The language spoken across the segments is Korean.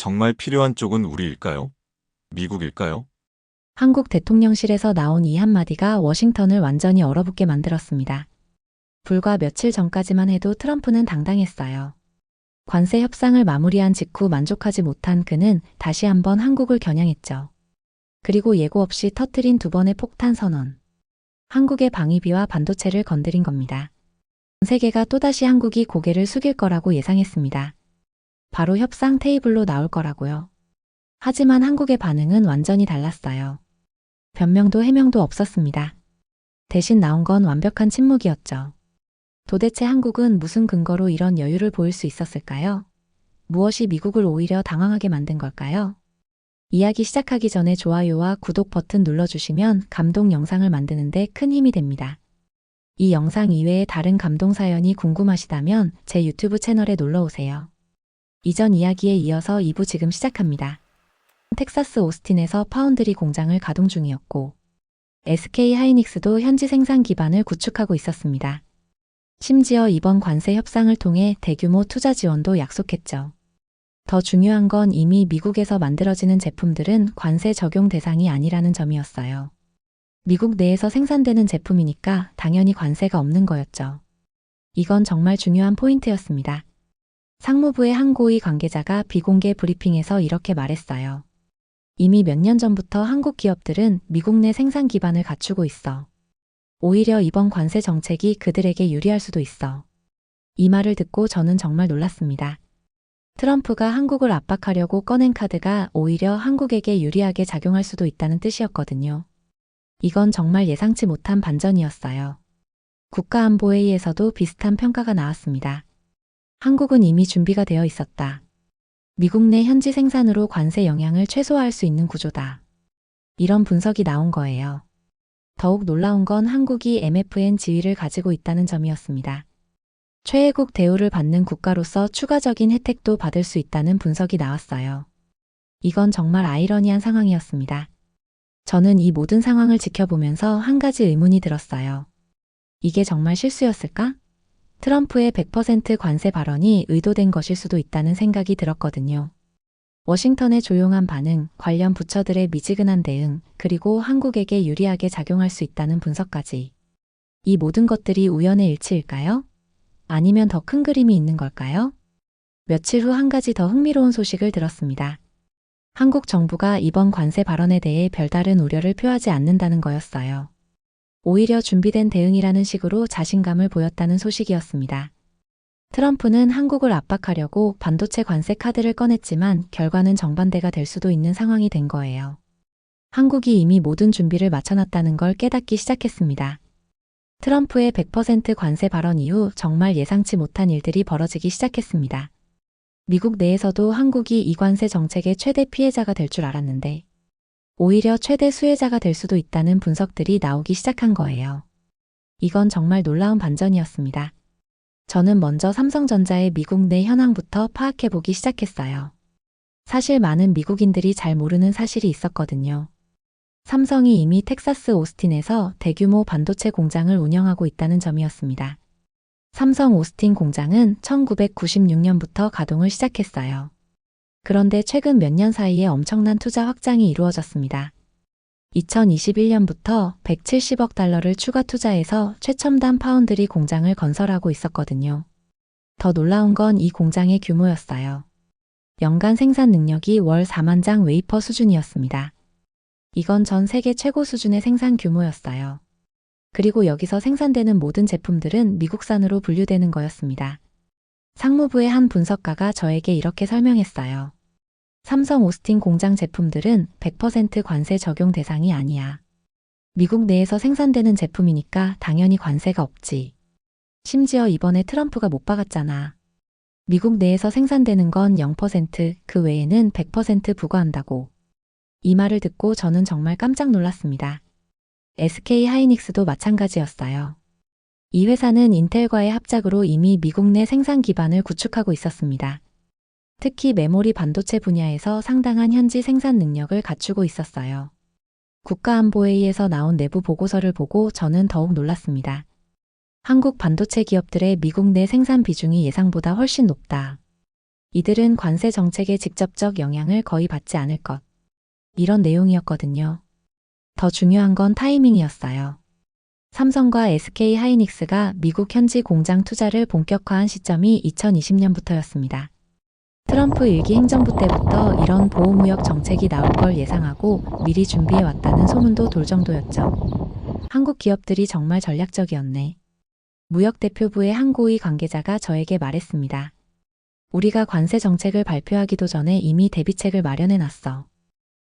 정말 필요한 쪽은 우리일까요? 미국일까요? 한국 대통령실에서 나온 이 한마디가 워싱턴을 완전히 얼어붙게 만들었습니다. 불과 며칠 전까지만 해도 트럼프는 당당했어요. 관세 협상을 마무리한 직후 만족하지 못한 그는 다시 한번 한국을 겨냥했죠. 그리고 예고 없이 터뜨린 두 번의 폭탄 선언. 한국의 방위비와 반도체를 건드린 겁니다. 전 세계가 또다시 한국이 고개를 숙일 거라고 예상했습니다. 바로 협상 테이블로 나올 거라고요. 하지만 한국의 반응은 완전히 달랐어요. 변명도 해명도 없었습니다. 대신 나온 건 완벽한 침묵이었죠. 도대체 한국은 무슨 근거로 이런 여유를 보일 수 있었을까요? 무엇이 미국을 오히려 당황하게 만든 걸까요? 이야기 시작하기 전에 좋아요와 구독 버튼 눌러주시면 감동 영상을 만드는데 큰 힘이 됩니다. 이 영상 이외에 다른 감동 사연이 궁금하시다면 제 유튜브 채널에 놀러오세요. 이전 이야기에 이어서 2부 지금 시작합니다. 텍사스 오스틴에서 파운드리 공장을 가동 중이었고 SK 하이닉스도 현지 생산 기반을 구축하고 있었습니다. 심지어 이번 관세 협상을 통해 대규모 투자 지원도 약속했죠. 더 중요한 건 이미 미국에서 만들어지는 제품들은 관세 적용 대상이 아니라는 점이었어요. 미국 내에서 생산되는 제품이니까 당연히 관세가 없는 거였죠. 이건 정말 중요한 포인트였습니다. 상무부의 한 고위 관계자가 비공개 브리핑에서 이렇게 말했어요. 이미 몇 년 전부터 한국 기업들은 미국 내 생산 기반을 갖추고 있어. 오히려 이번 관세 정책이 그들에게 유리할 수도 있어. 이 말을 듣고 저는 정말 놀랐습니다. 트럼프가 한국을 압박하려고 꺼낸 카드가 오히려 한국에게 유리하게 작용할 수도 있다는 뜻이었거든요. 이건 정말 예상치 못한 반전이었어요. 국가안보회의에서도 비슷한 평가가 나왔습니다. 한국은 이미 준비가 되어 있었다. 미국 내 현지 생산으로 관세 영향을 최소화할 수 있는 구조다. 이런 분석이 나온 거예요. 더욱 놀라운 건 한국이 MFN 지위를 가지고 있다는 점이었습니다. 최애국 대우를 받는 국가로서 추가적인 혜택도 받을 수 있다는 분석이 나왔어요. 이건 정말 아이러니한 상황이었습니다. 저는 이 모든 상황을 지켜보면서 한 가지 의문이 들었어요. 이게 정말 실수였을까? 트럼프의 100% 관세 발언이 의도된 것일 수도 있다는 생각이 들었거든요. 워싱턴의 조용한 반응, 관련 부처들의 미지근한 대응, 그리고 한국에게 유리하게 작용할 수 있다는 분석까지. 이 모든 것들이 우연의 일치일까요? 아니면 더 큰 그림이 있는 걸까요? 며칠 후 한 가지 더 흥미로운 소식을 들었습니다. 한국 정부가 이번 관세 발언에 대해 별다른 우려를 표하지 않는다는 거였어요. 오히려 준비된 대응이라는 식으로 자신감을 보였다는 소식이었습니다. 트럼프는 한국을 압박하려고 반도체 관세 카드를 꺼냈지만 결과는 정반대가 될 수도 있는 상황이 된 거예요. 한국이 이미 모든 준비를 마쳐놨다는 걸 깨닫기 시작했습니다. 트럼프의 100% 관세 발언 이후 정말 예상치 못한 일들이 벌어지기 시작했습니다. 미국 내에서도 한국이 이 관세 정책의 최대 피해자가 될 줄 알았는데 오히려 최대 수혜자가 될 수도 있다는 분석들이 나오기 시작한 거예요. 이건 정말 놀라운 반전이었습니다. 저는 먼저 삼성전자의 미국 내 현황부터 파악해보기 시작했어요. 사실 많은 미국인들이 잘 모르는 사실이 있었거든요. 삼성이 이미 텍사스 오스틴에서 대규모 반도체 공장을 운영하고 있다는 점이었습니다. 삼성 오스틴 공장은 1996년부터 가동을 시작했어요. 그런데 최근 몇 년 사이에 엄청난 투자 확장이 이루어졌습니다. 2021년부터 170억 달러를 추가 투자해서 최첨단 파운드리 공장을 건설하고 있었거든요. 더 놀라운 건 이 공장의 규모였어요. 연간 생산 능력이 월 4만 장 웨이퍼 수준이었습니다. 이건 전 세계 최고 수준의 생산 규모였어요. 그리고 여기서 생산되는 모든 제품들은 미국산으로 분류되는 거였습니다. 상무부의 한 분석가가 저에게 이렇게 설명했어요. 삼성 오스틴 공장 제품들은 100% 관세 적용 대상이 아니야. 미국 내에서 생산되는 제품이니까 당연히 관세가 없지. 심지어 이번에 트럼프가 못 박았잖아. 미국 내에서 생산되는 건 0%, 그 외에는 100% 부과한다고. 이 말을 듣고 저는 정말 깜짝 놀랐습니다. SK 하이닉스도 마찬가지였어요. 이 회사는 인텔과의 합작으로 이미 미국 내 생산 기반을 구축하고 있었습니다. 특히 메모리 반도체 분야에서 상당한 현지 생산 능력을 갖추고 있었어요. 국가안보회의에서 나온 내부 보고서를 보고 저는 더욱 놀랐습니다. 한국 반도체 기업들의 미국 내 생산 비중이 예상보다 훨씬 높다. 이들은 관세 정책의 직접적 영향을 거의 받지 않을 것. 이런 내용이었거든요. 더 중요한 건 타이밍이었어요. 삼성과 SK 하이닉스가 미국 현지 공장 투자를 본격화한 시점이 2020년부터였습니다. 트럼프 일기 행정부 때부터 이런 보호무역 정책이 나올 걸 예상하고 미리 준비해 왔다는 소문도 돌 정도였죠. 한국 기업들이 정말 전략적이었네. 무역대표부의 한 고위 관계자가 저에게 말했습니다. 우리가 관세 정책을 발표하기도 전에 이미 대비책을 마련해 놨어.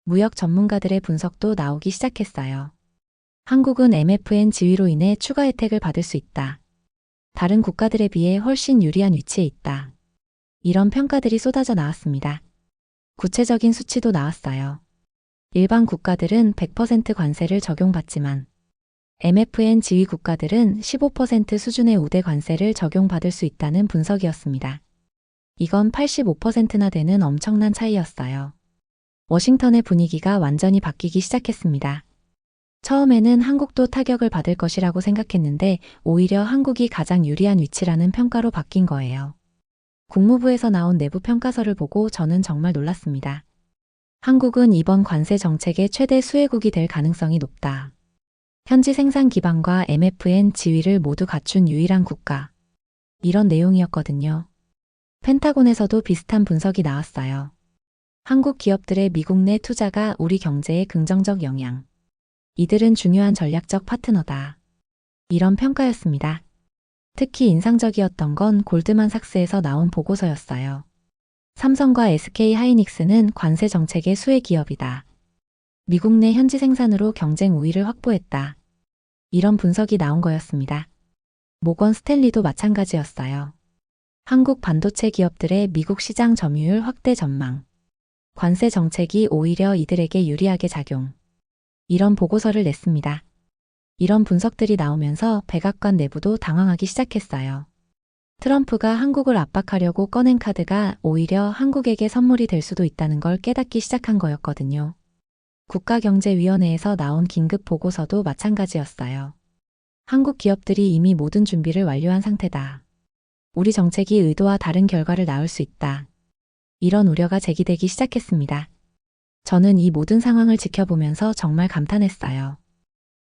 무역 전문가들의 분석도 나오기 시작했어요. 한국은 MFN 지위로 인해 추가 혜택을 받을 수 있다. 다른 국가들에 비해 훨씬 유리한 위치에 있다. 이런 평가들이 쏟아져 나왔습니다. 구체적인 수치도 나왔어요. 일반 국가들은 100% 관세를 적용받지만 MFN 지위 국가들은 15% 수준의 우대 관세를 적용받을 수 있다는 분석이었습니다. 이건 85%나 되는 엄청난 차이였어요. 워싱턴의 분위기가 완전히 바뀌기 시작했습니다. 처음에는 한국도 타격을 받을 것이라고 생각했는데 오히려 한국이 가장 유리한 위치라는 평가로 바뀐 거예요. 국무부에서 나온 내부 평가서를 보고 저는 정말 놀랐습니다. 한국은 이번 관세 정책의 최대 수혜국이 될 가능성이 높다. 현지 생산 기반과 MFN 지위를 모두 갖춘 유일한 국가. 이런 내용이었거든요. 펜타곤에서도 비슷한 분석이 나왔어요. 한국 기업들의 미국 내 투자가 우리 경제에 긍정적 영향. 이들은 중요한 전략적 파트너다. 이런 평가였습니다. 특히 인상적이었던 건 골드만삭스에서 나온 보고서였어요. 삼성과 SK 하이닉스는 관세 정책의 수혜 기업이다. 미국 내 현지 생산으로 경쟁 우위를 확보했다. 이런 분석이 나온 거였습니다. 모건 스탠리도 마찬가지였어요. 한국 반도체 기업들의 미국 시장 점유율 확대 전망. 관세 정책이 오히려 이들에게 유리하게 작용. 이런 보고서를 냈습니다. 이런 분석들이 나오면서 백악관 내부도 당황하기 시작했어요. 트럼프가 한국을 압박하려고 꺼낸 카드가 오히려 한국에게 선물이 될 수도 있다는 걸 깨닫기 시작한 거였거든요. 국가경제위원회에서 나온 긴급 보고서도 마찬가지였어요. 한국 기업들이 이미 모든 준비를 완료한 상태다. 우리 정책이 의도와 다른 결과를 낳을 수 있다. 이런 우려가 제기되기 시작했습니다. 저는 이 모든 상황을 지켜보면서 정말 감탄했어요.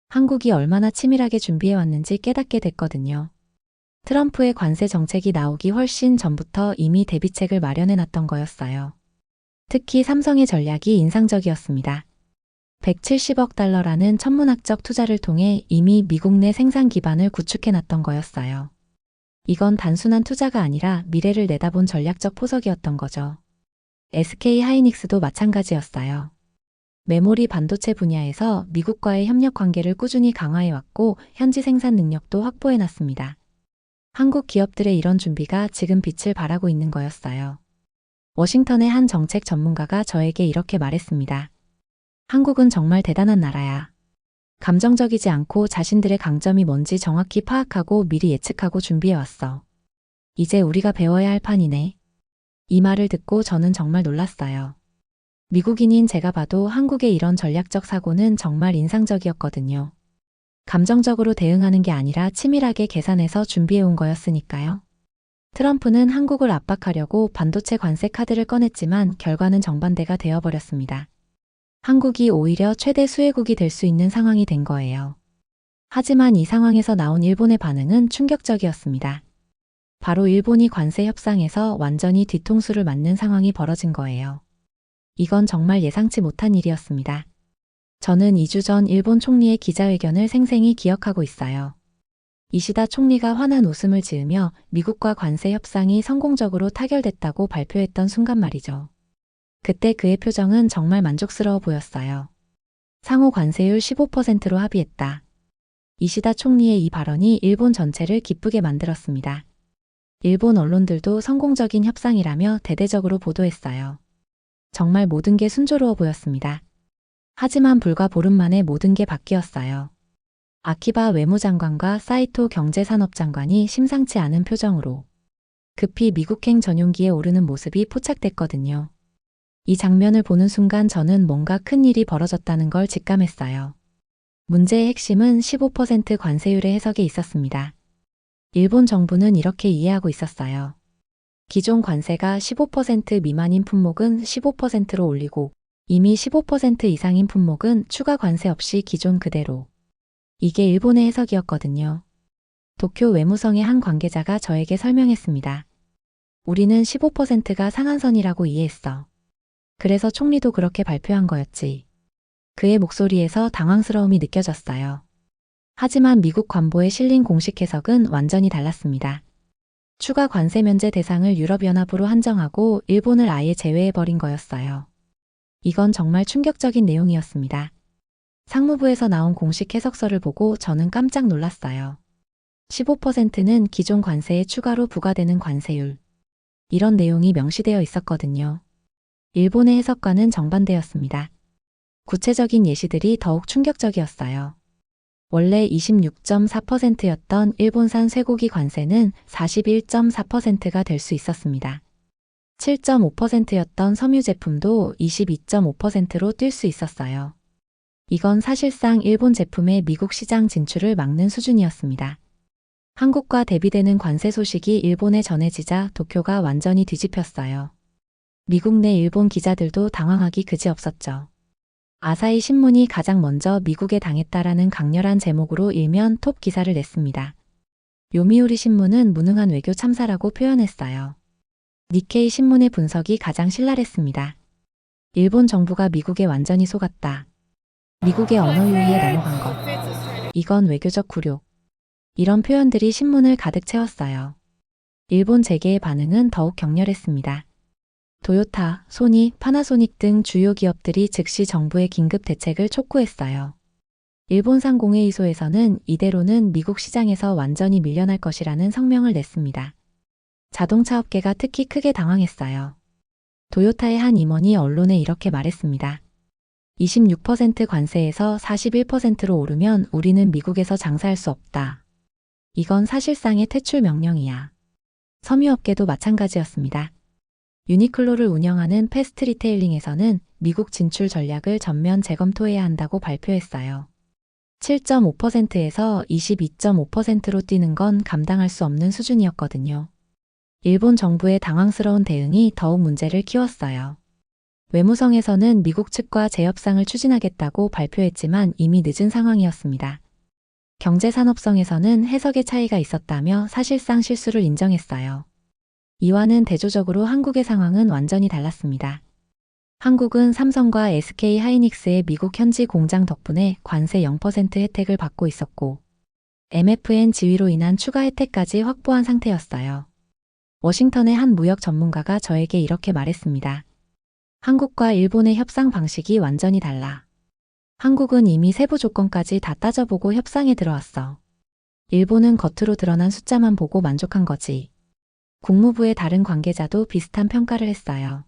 한국이 얼마나 치밀하게 준비해왔는지 깨닫게 됐거든요. 트럼프의 관세 정책이 나오기 훨씬 전부터 이미 대비책을 마련해놨던 거였어요. 특히 삼성의 전략이 인상적이었습니다. 170억 달러라는 천문학적 투자를 통해 이미 미국 내 생산 기반을 구축해놨던 거였어요. 이건 단순한 투자가 아니라 미래를 내다본 전략적 포석이었던 거죠. SK 하이닉스도 마찬가지였어요. 메모리 반도체 분야에서 미국과의 협력 관계를 꾸준히 강화해왔고 현지 생산 능력도 확보해놨습니다. 한국 기업들의 이런 준비가 지금 빛을 발하고 있는 거였어요. 워싱턴의 한 정책 전문가가 저에게 이렇게 말했습니다. 한국은 정말 대단한 나라야. 감정적이지 않고 자신들의 강점이 뭔지 정확히 파악하고 미리 예측하고 준비해왔어. 이제 우리가 배워야 할 판이네. 이 말을 듣고 저는 정말 놀랐어요. 미국인인 제가 봐도 한국의 이런 전략적 사고는 정말 인상적이었거든요. 감정적으로 대응하는 게 아니라 치밀하게 계산해서 준비해온 거였으니까요. 트럼프는 한국을 압박하려고 반도체 관세 카드를 꺼냈지만 결과는 정반대가 되어버렸습니다. 한국이 오히려 최대 수혜국이 될 수 있는 상황이 된 거예요. 하지만 이 상황에서 나온 일본의 반응은 충격적이었습니다. 바로 일본이 관세 협상에서 완전히 뒤통수를 맞는 상황이 벌어진 거예요. 이건 정말 예상치 못한 일이었습니다. 저는 2주 전 일본 총리의 기자회견을 생생히 기억하고 있어요. 이시다 총리가 환한 웃음을 지으며 미국과 관세 협상이 성공적으로 타결됐다고 발표했던 순간 말이죠. 그때 그의 표정은 정말 만족스러워 보였어요. 상호 관세율 15%로 합의했다. 이시다 총리의 이 발언이 일본 전체를 기쁘게 만들었습니다. 일본 언론들도 성공적인 협상이라며 대대적으로 보도했어요. 정말 모든 게 순조로워 보였습니다. 하지만 불과 보름 만에 모든 게 바뀌었어요. 아키바 외무장관과 사이토 경제산업장관이 심상치 않은 표정으로 급히 미국행 전용기에 오르는 모습이 포착됐거든요. 이 장면을 보는 순간 저는 뭔가 큰 일이 벌어졌다는 걸 직감했어요. 문제의 핵심은 15% 관세율의 해석에 있었습니다. 일본 정부는 이렇게 이해하고 있었어요. 기존 관세가 15% 미만인 품목은 15%로 올리고 이미 15% 이상인 품목은 추가 관세 없이 기존 그대로. 이게 일본의 해석이었거든요. 도쿄 외무성의 한 관계자가 저에게 설명했습니다. 우리는 15%가 상한선이라고 이해했어. 그래서 총리도 그렇게 발표한 거였지. 그의 목소리에서 당황스러움이 느껴졌어요. 하지만 미국 관보에 실린 공식 해석은 완전히 달랐습니다. 추가 관세 면제 대상을 유럽연합으로 한정하고 일본을 아예 제외해버린 거였어요. 이건 정말 충격적인 내용이었습니다. 상무부에서 나온 공식 해석서를 보고 저는 깜짝 놀랐어요. 15%는 기존 관세에 추가로 부과되는 관세율. 이런 내용이 명시되어 있었거든요. 일본의 해석과는 정반대였습니다. 구체적인 예시들이 더욱 충격적이었어요. 원래 26.4%였던 일본산 쇠고기 관세는 41.4%가 될 수 있었습니다. 7.5%였던 섬유 제품도 22.5%로 뛸 수 있었어요. 이건 사실상 일본 제품의 미국 시장 진출을 막는 수준이었습니다. 한국과 대비되는 관세 소식이 일본에 전해지자 도쿄가 완전히 뒤집혔어요. 미국 내 일본 기자들도 당황하기 그지없었죠. 아사히 신문이 가장 먼저 미국에 당했다라는 강렬한 제목으로 일면 톱 기사를 냈습니다. 요미우리 신문은 무능한 외교 참사라고 표현했어요. 니케이 신문의 분석이 가장 신랄했습니다. 일본 정부가 미국에 완전히 속았다. 미국의 언어 유희에 넘어간 것. 이건 외교적 굴욕. 이런 표현들이 신문을 가득 채웠어요. 일본 재계의 반응은 더욱 격렬했습니다. 도요타, 소니, 파나소닉 등 주요 기업들이 즉시 정부의 긴급 대책을 촉구했어요. 일본 상공회의소에서는 이대로는 미국 시장에서 완전히 밀려날 것이라는 성명을 냈습니다. 자동차 업계가 특히 크게 당황했어요. 도요타의 한 임원이 언론에 이렇게 말했습니다. 26% 관세에서 41%로 오르면 우리는 미국에서 장사할 수 없다. 이건 사실상의 퇴출 명령이야. 섬유업계도 마찬가지였습니다. 유니클로를 운영하는 패스트 리테일링에서는 미국 진출 전략을 전면 재검토해야 한다고 발표했어요. 7.5%에서 22.5%로 뛰는 건 감당할 수 없는 수준이었거든요. 일본 정부의 당황스러운 대응이 더욱 문제를 키웠어요. 외무성에서는 미국 측과 재협상을 추진하겠다고 발표했지만 이미 늦은 상황이었습니다. 경제산업성에서는 해석의 차이가 있었다며 사실상 실수를 인정했어요. 이와는 대조적으로 한국의 상황은 완전히 달랐습니다. 한국은 삼성과 SK 하이닉스의 미국 현지 공장 덕분에 관세 0% 혜택을 받고 있었고 MFN 지위로 인한 추가 혜택까지 확보한 상태였어요. 워싱턴의 한 무역 전문가가 저에게 이렇게 말했습니다. 한국과 일본의 협상 방식이 완전히 달라. 한국은 이미 세부 조건까지 다 따져보고 협상에 들어왔어. 일본은 겉으로 드러난 숫자만 보고 만족한 거지. 국무부의 다른 관계자도 비슷한 평가를 했어요.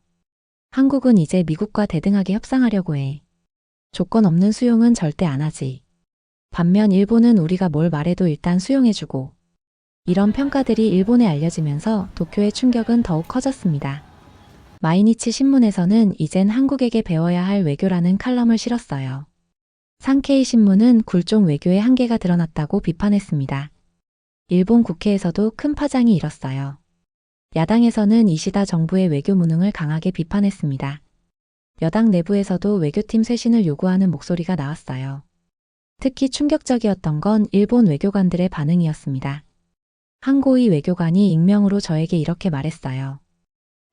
한국은 이제 미국과 대등하게 협상하려고 해. 조건 없는 수용은 절대 안 하지. 반면 일본은 우리가 뭘 말해도 일단 수용해주고. 이런 평가들이 일본에 알려지면서 도쿄의 충격은 더욱 커졌습니다. 마이니치 신문에서는 이젠 한국에게 배워야 할 외교라는 칼럼을 실었어요. 상케이 신문은 굴종 외교의 한계가 드러났다고 비판했습니다. 일본 국회에서도 큰 파장이 일었어요. 야당에서는 이시다 정부의 외교 무능을 강하게 비판했습니다. 여당 내부에서도 외교팀 쇄신을 요구하는 목소리가 나왔어요. 특히 충격적이었던 건 일본 외교관들의 반응이었습니다. 한 고위 외교관이 익명으로 저에게 이렇게 말했어요.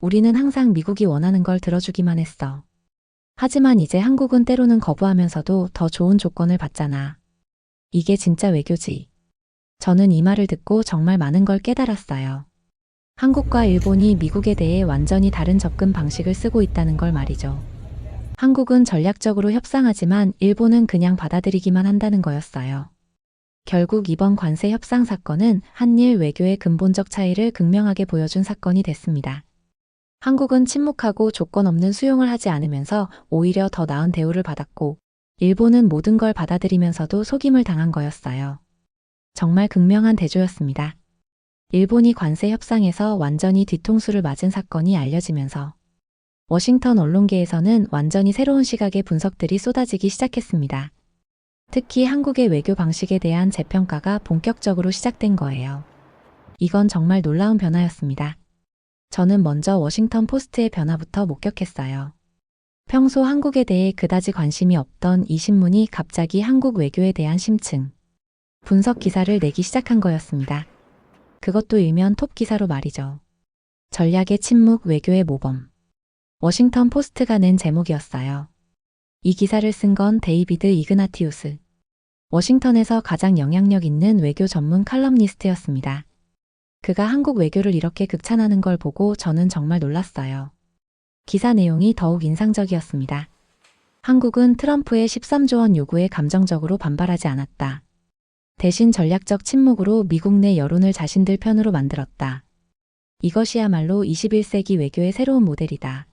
우리는 항상 미국이 원하는 걸 들어주기만 했어. 하지만 이제 한국은 때로는 거부하면서도 더 좋은 조건을 받잖아. 이게 진짜 외교지. 저는 이 말을 듣고 정말 많은 걸 깨달았어요. 한국과 일본이 미국에 대해 완전히 다른 접근 방식을 쓰고 있다는 걸 말이죠. 한국은 전략적으로 협상하지만 일본은 그냥 받아들이기만 한다는 거였어요. 결국 이번 관세 협상 사건은 한일 외교의 근본적 차이를 극명하게 보여준 사건이 됐습니다. 한국은 침묵하고 조건 없는 수용을 하지 않으면서 오히려 더 나은 대우를 받았고, 일본은 모든 걸 받아들이면서도 속임을 당한 거였어요. 정말 극명한 대조였습니다. 일본이 관세 협상에서 완전히 뒤통수를 맞은 사건이 알려지면서 워싱턴 언론계에서는 완전히 새로운 시각의 분석들이 쏟아지기 시작했습니다. 특히 한국의 외교 방식에 대한 재평가가 본격적으로 시작된 거예요. 이건 정말 놀라운 변화였습니다. 저는 먼저 워싱턴 포스트의 변화부터 목격했어요. 평소 한국에 대해 그다지 관심이 없던 이 신문이 갑자기 한국 외교에 대한 심층, 분석 기사를 내기 시작한 거였습니다. 그것도 일면 톱 기사로 말이죠. 전략의 침묵, 외교의 모범. 워싱턴 포스트가 낸 제목이었어요. 이 기사를 쓴 건 데이비드 이그나티우스. 워싱턴에서 가장 영향력 있는 외교 전문 칼럼니스트였습니다. 그가 한국 외교를 이렇게 극찬하는 걸 보고 저는 정말 놀랐어요. 기사 내용이 더욱 인상적이었습니다. 한국은 트럼프의 13조 원 요구에 감정적으로 반발하지 않았다. 대신 전략적 침묵으로 미국 내 여론을 자신들 편으로 만들었다. 이것이야말로 21세기 외교의 새로운 모델이다.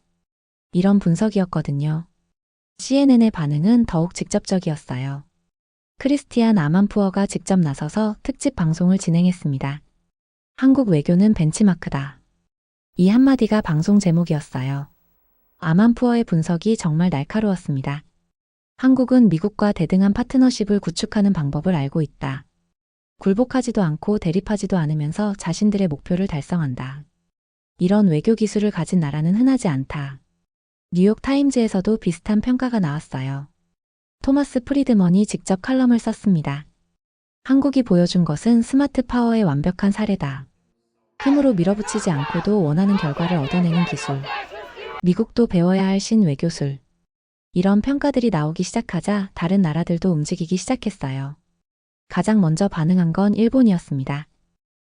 이런 분석이었거든요. CNN의 반응은 더욱 직접적이었어요. 크리스티안 아만푸어가 직접 나서서 특집 방송을 진행했습니다. 한국 외교는 벤치마크다. 이 한마디가 방송 제목이었어요. 아만푸어의 분석이 정말 날카로웠습니다. 한국은 미국과 대등한 파트너십을 구축하는 방법을 알고 있다. 굴복하지도 않고 대립하지도 않으면서 자신들의 목표를 달성한다. 이런 외교 기술을 가진 나라는 흔하지 않다. 뉴욕 타임즈에서도 비슷한 평가가 나왔어요. 토마스 프리드먼이 직접 칼럼을 썼습니다. 한국이 보여준 것은 스마트 파워의 완벽한 사례다. 힘으로 밀어붙이지 않고도 원하는 결과를 얻어내는 기술. 미국도 배워야 할 신외교술. 이런 평가들이 나오기 시작하자 다른 나라들도 움직이기 시작했어요. 가장 먼저 반응한 건 일본이었습니다.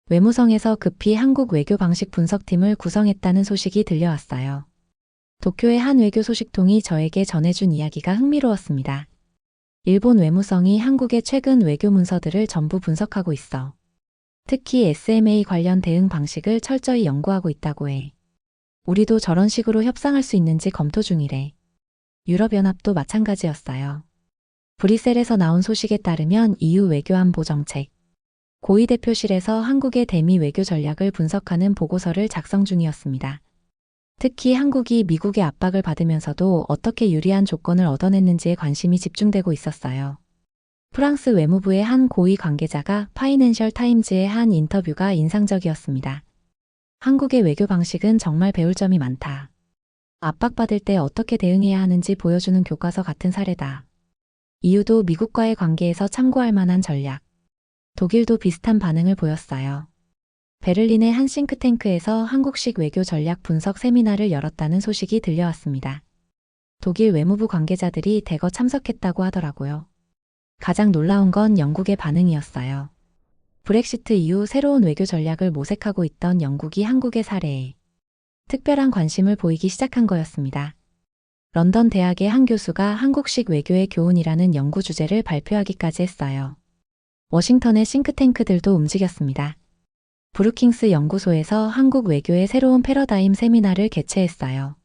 외무성에서 급히 한국 외교 방식 분석팀을 구성했다는 소식이 들려왔어요. 도쿄의 한 외교 소식통이 저에게 전해준 이야기가 흥미로웠습니다. 일본 외무성이 한국의 최근 외교 문서들을 전부 분석하고 있어. 특히 SMA 관련 대응 방식을 철저히 연구하고 있다고 해. 우리도 저런 식으로 협상할 수 있는지 검토 중이래. 유럽연합도 마찬가지였어요. 브뤼셀에서 나온 소식에 따르면 EU 외교안보 정책, 고위 대표실에서 한국의 대미 외교 전략을 분석하는 보고서를 작성 중이었습니다. 특히 한국이 미국의 압박을 받으면서도 어떻게 유리한 조건을 얻어냈는지에 관심이 집중되고 있었어요. 프랑스 외무부의 한 고위 관계자가 파이낸셜 타임즈의 한 인터뷰가 인상적이었습니다. 한국의 외교 방식은 정말 배울 점이 많다. 압박받을 때 어떻게 대응해야 하는지 보여주는 교과서 같은 사례다. EU도 미국과의 관계에서 참고할 만한 전략. 독일도 비슷한 반응을 보였어요. 베를린의 한 싱크탱크에서 한국식 외교 전략 분석 세미나를 열었다는 소식이 들려왔습니다. 독일 외무부 관계자들이 대거 참석했다고 하더라고요. 가장 놀라운 건 영국의 반응이었어요. 브렉시트 이후 새로운 외교 전략을 모색하고 있던 영국이 한국의 사례에 특별한 관심을 보이기 시작한 거였습니다. 런던 대학의 한 교수가 한국식 외교의 교훈이라는 연구 주제를 발표하기까지 했어요. 워싱턴의 싱크탱크들도 움직였습니다. 브루킹스 연구소에서 한국 외교의 새로운 패러다임 세미나를 개최했어요.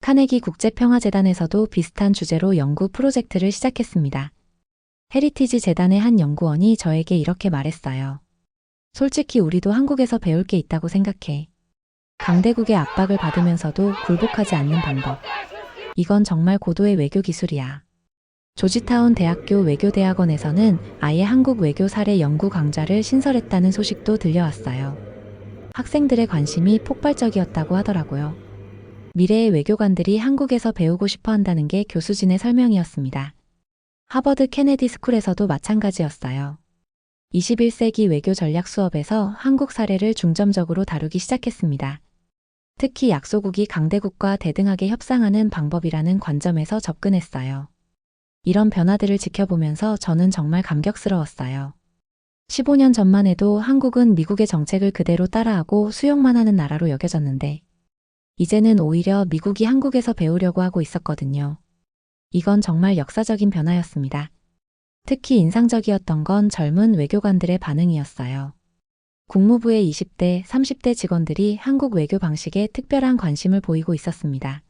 카네기 국제평화재단에서도 비슷한 주제로 연구 프로젝트를 시작했습니다. 헤리티지 재단의 한 연구원이 저에게 이렇게 말했어요. 솔직히 우리도 한국에서 배울 게 있다고 생각해. 강대국의 압박을 받으면서도 굴복하지 않는 방법. 이건 정말 고도의 외교 기술이야. 조지타운 대학교 외교대학원에서는 아예 한국 외교 사례 연구 강좌를 신설했다는 소식도 들려왔어요. 학생들의 관심이 폭발적이었다고 하더라고요. 미래의 외교관들이 한국에서 배우고 싶어 한다는 게 교수진의 설명이었습니다. 하버드 케네디 스쿨에서도 마찬가지였어요. 21세기 외교 전략 수업에서 한국 사례를 중점적으로 다루기 시작했습니다. 특히 약소국이 강대국과 대등하게 협상하는 방법이라는 관점에서 접근했어요. 이런 변화들을 지켜보면서 저는 정말 감격스러웠어요. 15년 전만 해도 한국은 미국의 정책을 그대로 따라하고 수용만 하는 나라로 여겨졌는데, 이제는 오히려 미국이 한국에서 배우려고 하고 있었거든요. 이건 정말 역사적인 변화였습니다. 특히 인상적이었던 건 젊은 외교관들의 반응이었어요. 국무부의 20대, 30대 직원들이 한국 외교 방식에 특별한 관심을 보이고 있었습니다.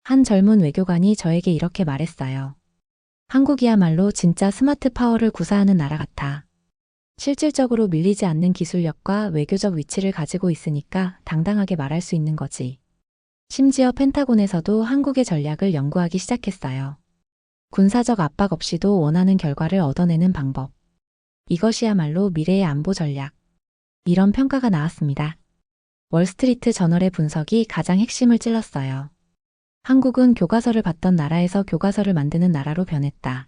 한 젊은 외교관이 저에게 이렇게 말했어요. 한국이야말로 진짜 스마트 파워를 구사하는 나라 같아. 실질적으로 밀리지 않는 기술력과 외교적 위치를 가지고 있으니까 당당하게 말할 수 있는 거지. 심지어 펜타곤에서도 한국의 전략을 연구하기 시작했어요. 군사적 압박 없이도 원하는 결과를 얻어내는 방법. 이것이야말로 미래의 안보 전략. 이런 평가가 나왔습니다. 월스트리트 저널의 분석이 가장 핵심을 찔렀어요. 한국은 교과서를 받던 나라에서 교과서를 만드는 나라로 변했다.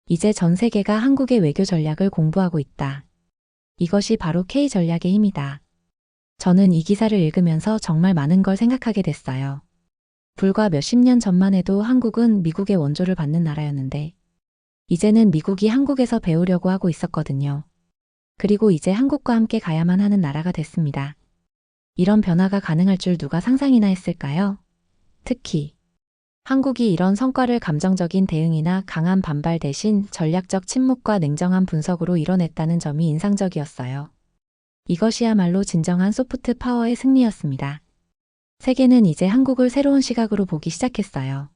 이제 전 세계가 한국의 외교 전략을 공부하고 있다. 이것이 바로 K 전략의 힘이다. 저는 이 기사를 읽으면서 정말 많은 걸 생각하게 됐어요. 불과 몇십 년 전만 해도 한국은 미국의 원조를 받는 나라였는데, 이제는 미국이 한국에서 배우려고 하고 있었거든요. 그리고 이제 한국과 함께 가야만 하는 나라가 됐습니다. 이런 변화가 가능할 줄 누가 상상이나 했을까요? 특히 한국이 이런 성과를 감정적인 대응이나 강한 반발 대신 전략적 침묵과 냉정한 분석으로 이뤄냈다는 점이 인상적이었어요. 이것이야말로 진정한 소프트 파워의 승리였습니다. 세계는 이제 한국을 새로운 시각으로 보기 시작했어요.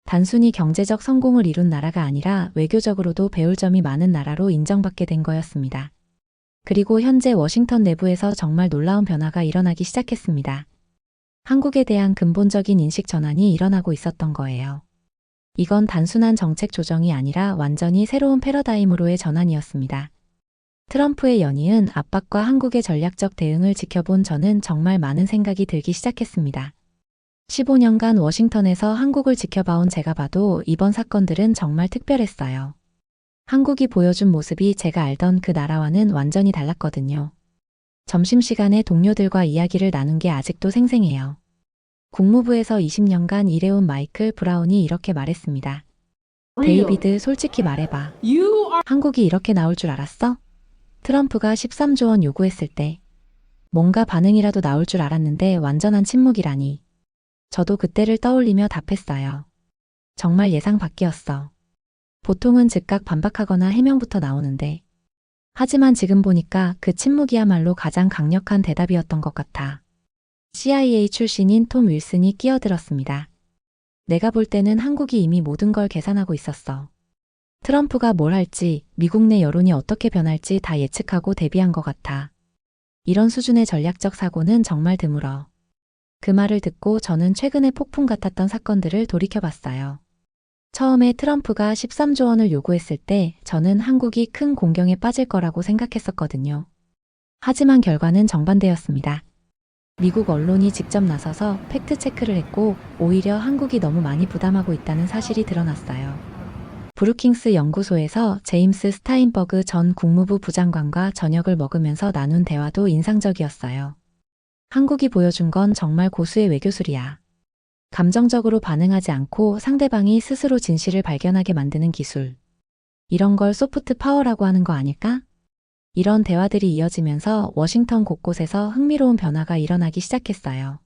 단순히 경제적 성공을 이룬 나라가 아니라 외교적으로도 배울 점이 많은 나라로 인정받게 된 거였습니다. 그리고 현재 워싱턴 내부에서 정말 놀라운 변화가 일어나기 시작했습니다. 한국에 대한 근본적인 인식 전환이 일어나고 있었던 거예요. 이건 단순한 정책 조정이 아니라 완전히 새로운 패러다임으로의 전환이었습니다. 트럼프의 연이은 압박과 한국의 전략적 대응을 지켜본 저는 정말 많은 생각이 들기 시작했습니다. 15년간 워싱턴에서 한국을 지켜봐온 제가 봐도 이번 사건들은 정말 특별했어요. 한국이 보여준 모습이 제가 알던 그 나라와는 완전히 달랐거든요. 점심시간에 동료들과 이야기를 나눈 게 아직도 생생해요. 국무부에서 20년간 일해온 마이클 브라운이 이렇게 말했습니다. 데이비드, 솔직히 말해봐. 한국이 이렇게 나올 줄 알았어? 트럼프가 13조 원 요구했을 때 뭔가 반응이라도 나올 줄 알았는데 완전한 침묵이라니. 저도 그때를 떠올리며 답했어요. 정말 예상 밖이었어. 보통은 즉각 반박하거나 해명부터 나오는데, 하지만 지금 보니까 그 침묵이야말로 가장 강력한 대답이었던 것 같아. CIA 출신인 톰 윌슨이 끼어들었습니다. 내가 볼 때는 한국이 이미 모든 걸 계산하고 있었어. 트럼프가 뭘 할지, 미국 내 여론이 어떻게 변할지 다 예측하고 대비한 것 같아. 이런 수준의 전략적 사고는 정말 드물어. 그 말을 듣고 저는 최근에 폭풍 같았던 사건들을 돌이켜봤어요. 처음에 트럼프가 13조 원을 요구했을 때 저는 한국이 큰 공경에 빠질 거라고 생각했었거든요. 하지만 결과는 정반대였습니다. 미국 언론이 직접 나서서 팩트체크를 했고 오히려 한국이 너무 많이 부담하고 있다는 사실이 드러났어요. 브루킹스 연구소에서 제임스 스타인버그 전 국무부 부장관과 저녁을 먹으면서 나눈 대화도 인상적이었어요. 한국이 보여준 건 정말 고수의 외교술이야. 감정적으로 반응하지 않고 상대방이 스스로 진실을 발견하게 만드는 기술. 이런 걸 소프트 파워라고 하는 거 아닐까? 이런 대화들이 이어지면서 워싱턴 곳곳에서 흥미로운 변화가 일어나기 시작했어요.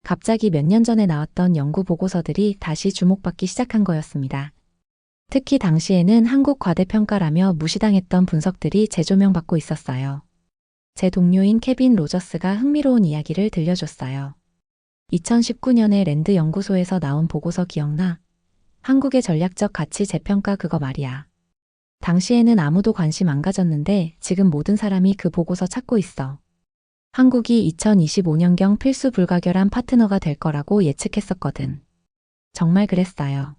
갑자기 몇 년 전에 나왔던 연구 보고서들이 다시 주목받기 시작한 거였습니다. 특히 당시에는 한국 과대평가라며 무시당했던 분석들이 재조명받고 있었어요. 제 동료인 케빈 로저스가 흥미로운 이야기를 들려줬어요. 2019년에 랜드 연구소에서 나온 보고서 기억나? 한국의 전략적 가치 재평가 그거 말이야. 당시에는 아무도 관심 안 가졌는데 지금 모든 사람이 그 보고서 찾고 있어. 한국이 2025년경 필수 불가결한 파트너가 될 거라고 예측했었거든. 정말 그랬어요.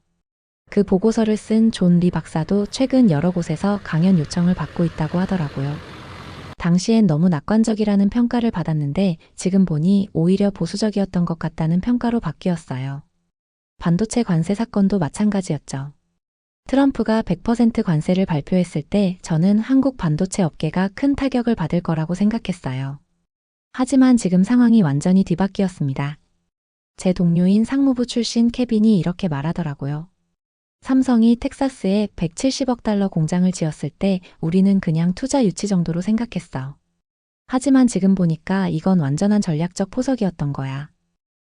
그 보고서를 쓴 존 리 박사도 최근 여러 곳에서 강연 요청을 받고 있다고 하더라고요. 당시엔 너무 낙관적이라는 평가를 받았는데 지금 보니 오히려 보수적이었던 것 같다는 평가로 바뀌었어요. 반도체 관세 사건도 마찬가지였죠. 트럼프가 100% 관세를 발표했을 때 저는 한국 반도체 업계가 큰 타격을 받을 거라고 생각했어요. 하지만 지금 상황이 완전히 뒤바뀌었습니다. 제 동료인 상무부 출신 케빈이 이렇게 말하더라고요. 삼성이 텍사스에 170억 달러 공장을 지었을 때 우리는 그냥 투자 유치 정도로 생각했어. 하지만 지금 보니까 이건 완전한 전략적 포석이었던 거야.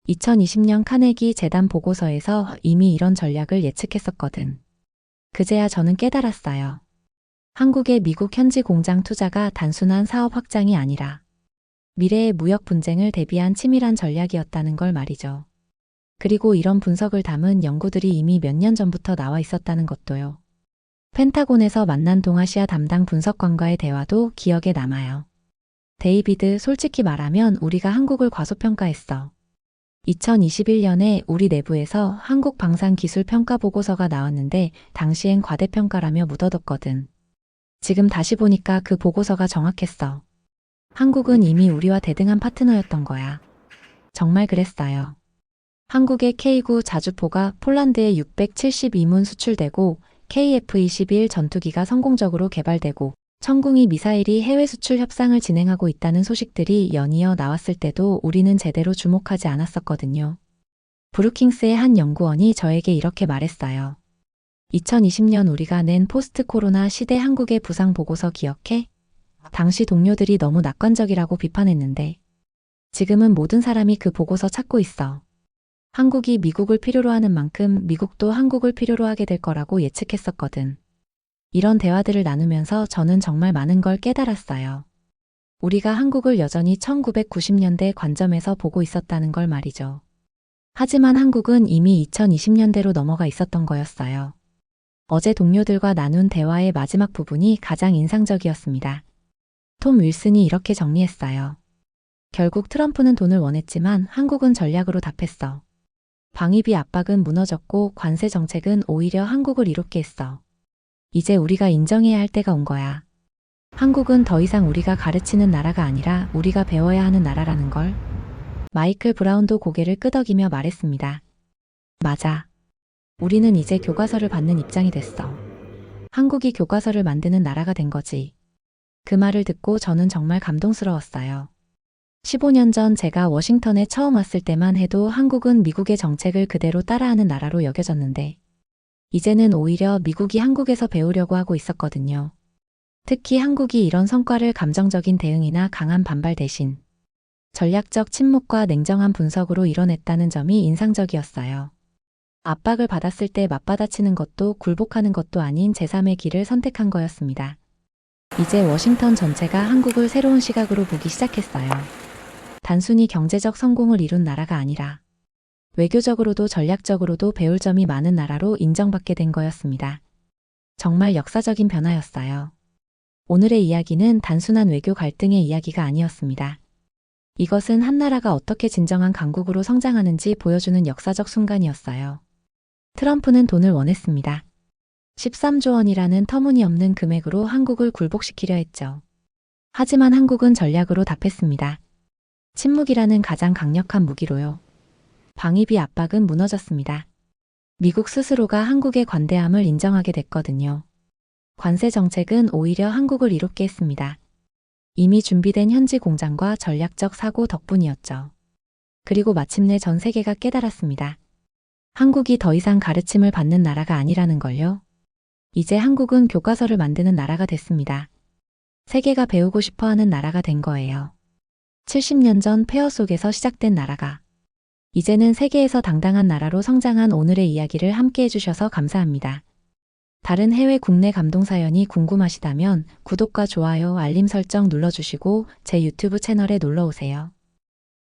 2020년 카네기 재단 보고서에서 이미 이런 전략을 예측했었거든. 그제야 저는 깨달았어요. 한국의 미국 현지 공장 투자가 단순한 사업 확장이 아니라 미래의 무역 분쟁을 대비한 치밀한 전략이었다는 걸 말이죠. 그리고 이런 분석을 담은 연구들이 이미 몇 년 전부터 나와 있었다는 것도요. 펜타곤에서 만난 동아시아 담당 분석관과의 대화도 기억에 남아요. 데이비드, 솔직히 말하면 우리가 한국을 과소평가했어. 2021년에 우리 내부에서 한국 방산 기술 평가 보고서가 나왔는데 당시엔 과대평가라며 묻어뒀거든. 지금 다시 보니까 그 보고서가 정확했어. 한국은 이미 우리와 대등한 파트너였던 거야. 정말 그랬어요. 한국의 K9 자주포가 폴란드에 672문 수출되고 KF-21 전투기가 성공적으로 개발되고 천궁이 미사일이 해외 수출 협상을 진행하고 있다는 소식들이 연이어 나왔을 때도 우리는 제대로 주목하지 않았었거든요. 브루킹스의 한 연구원이 저에게 이렇게 말했어요. 2020년 우리가 낸 포스트 코로나 시대 한국의 부상 보고서 기억해? 당시 동료들이 너무 낙관적이라고 비판했는데 지금은 모든 사람이 그 보고서 찾고 있어. 한국이 미국을 필요로 하는 만큼 미국도 한국을 필요로 하게 될 거라고 예측했었거든. 이런 대화들을 나누면서 저는 정말 많은 걸 깨달았어요. 우리가 한국을 여전히 1990년대 관점에서 보고 있었다는 걸 말이죠. 하지만 한국은 이미 2020년대로 넘어가 있었던 거였어요. 어제 동료들과 나눈 대화의 마지막 부분이 가장 인상적이었습니다. 톰 윌슨이 이렇게 정리했어요. 결국 트럼프는 돈을 원했지만 한국은 전략으로 답했어. 방위비 압박은 무너졌고 관세 정책은 오히려 한국을 이롭게 했어. 이제 우리가 인정해야 할 때가 온 거야. 한국은 더 이상 우리가 가르치는 나라가 아니라 우리가 배워야 하는 나라라는 걸. 마이클 브라운도 고개를 끄덕이며 말했습니다. 맞아. 우리는 이제 교과서를 받는 입장이 됐어. 한국이 교과서를 만드는 나라가 된 거지. 그 말을 듣고 저는 정말 감동스러웠어요. 15년 전 제가 워싱턴에 처음 왔을 때만 해도 한국은 미국의 정책을 그대로 따라하는 나라로 여겨졌는데 이제는 오히려 미국이 한국에서 배우려고 하고 있었거든요. 특히 한국이 이런 성과를 감정적인 대응이나 강한 반발 대신 전략적 침묵과 냉정한 분석으로 이뤄냈다는 점이 인상적이었어요. 압박을 받았을 때 맞받아치는 것도 굴복하는 것도 아닌 제3의 길을 선택한 거였습니다. 이제 워싱턴 전체가 한국을 새로운 시각으로 보기 시작했어요. 단순히 경제적 성공을 이룬 나라가 아니라 외교적으로도 전략적으로도 배울 점이 많은 나라로 인정받게 된 거였습니다. 정말 역사적인 변화였어요. 오늘의 이야기는 단순한 외교 갈등의 이야기가 아니었습니다. 이것은 한 나라가 어떻게 진정한 강국으로 성장하는지 보여주는 역사적 순간이었어요. 트럼프는 돈을 원했습니다. 13조 원이라는 터무니없는 금액으로 한국을 굴복시키려 했죠. 하지만 한국은 전략으로 답했습니다. 침묵이라는 가장 강력한 무기로요. 방위비 압박은 무너졌습니다. 미국 스스로가 한국의 관대함을 인정하게 됐거든요. 관세 정책은 오히려 한국을 이롭게 했습니다. 이미 준비된 현지 공장과 전략적 사고 덕분이었죠. 그리고 마침내 전 세계가 깨달았습니다. 한국이 더 이상 가르침을 받는 나라가 아니라는 걸요. 이제 한국은 교과서를 만드는 나라가 됐습니다. 세계가 배우고 싶어하는 나라가 된 거예요. 70년 전 폐허 속에서 시작된 나라가 이제는 세계에서 당당한 나라로 성장한 오늘의 이야기를 함께 해주셔서 감사합니다. 다른 해외 국내 감동 사연이 궁금하시다면 구독과 좋아요, 알림 설정 눌러주시고 제 유튜브 채널에 놀러오세요.